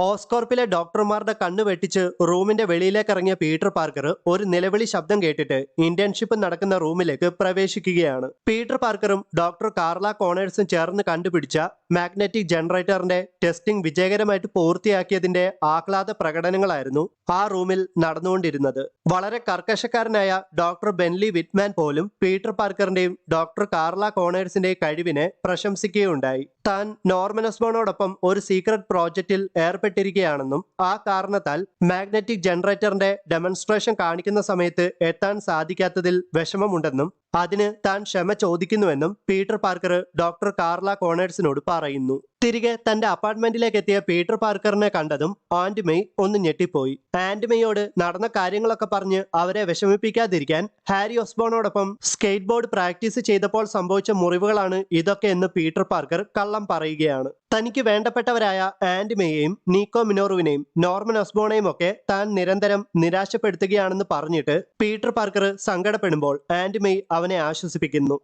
ഓസ്കോർപ്പിലെ ഡോക്ടർമാരുടെ കണ്ണു വെട്ടിച്ച് റൂമിന്റെ വെളിയിലേക്ക് ഇറങ്ങിയ പീറ്റർ പാർക്കർ ഒരു നിലവിളി ശബ്ദം കേട്ടിട്ട് ഇന്റേൺഷിപ്പ് നടക്കുന്ന റൂമിലേക്ക് പ്രവേശിക്കുകയാണ്. പീറ്റർ പാർക്കറും ഡോക്ടർ കാർല കോണേഴ്സും ചേർന്ന് കണ്ടുപിടിച്ച മാഗ്നറ്റിക് ജനറേറ്ററിന്റെ ടെസ്റ്റിംഗ് വിജയകരമായിട്ട് പൂർത്തിയാക്കിയതിന്റെ ആഹ്ലാദ പ്രകടനങ്ങളായിരുന്നു ആ റൂമിൽ നടന്നുകൊണ്ടിരുന്നത്. വളരെ കർക്കശക്കാരനായ ഡോക്ടർ ബെൻലി വിറ്റ്മാൻ പോലും പീറ്റർ പാർക്കറിന്റെയും ഡോക്ടർ കാർല കോണേഴ്സിന്റെയും കഴിവിനെ പ്രശംസിക്കുകയുണ്ടായി. താൻ നോർമൻ ഓസ്ബോണോടൊപ്പം ഒരു സീക്രട്ട് പ്രോജക്റ്റിൽ ഏർപ്പെട്ടിരിക്കുകയാണെന്നും ആ കാരണത്താൽ മാഗ്നറ്റിക് ജനറേറ്ററിന്റെ ഡെമോൺസ്ട്രേഷൻ കാണിക്കുന്ന സമയത്ത് എത്താൻ സാധിക്കാത്തതിൽ വിഷമമുണ്ടെന്നും അതിന് താൻ ക്ഷമ ചോദിക്കുന്നുവെന്നും പീറ്റർ പാർക്കർ ഡോക്ടർ കാർല കോണേഴ്സിനോട് പറയുന്നു. തിരികെ തന്റെ അപ്പാർട്ട്മെന്റിലേക്ക് എത്തിയ പീറ്റർ പാർക്കറിനെ കണ്ടതും ആന്റ് മെയ് ഒന്ന് ഞെട്ടിപ്പോയി. ആന്റ് മെയ്യോട് നടന്ന കാര്യങ്ങളൊക്കെ പറഞ്ഞ് അവരെ വിഷമിപ്പിക്കാതിരിക്കാൻ ഹാരി ഓസ്ബോണോടൊപ്പം സ്കേറ്റ് ബോർഡ് പ്രാക്ടീസ് ചെയ്തപ്പോൾ സംഭവിച്ച മുറിവുകളാണ് ഇതൊക്കെ എന്ന് പീറ്റർ പാർക്കർ കള്ളം പറയുകയാണ്. തനിക്ക് വേണ്ടപ്പെട്ടവരായ ആന്റ് മെയ്യെയും നീക്കോ മിനോറുവിനെയും നോർമൻ ഓസ്ബോണെയും ഒക്കെ താൻ നിരന്തരം നിരാശപ്പെടുത്തുകയാണെന്ന് പറഞ്ഞിട്ട് പീറ്റർ പാർക്കർ സങ്കടപ്പെടുമ്പോൾ ആന്റ് മെയ് അവനെ ആശ്വസിപ്പിക്കുന്നു.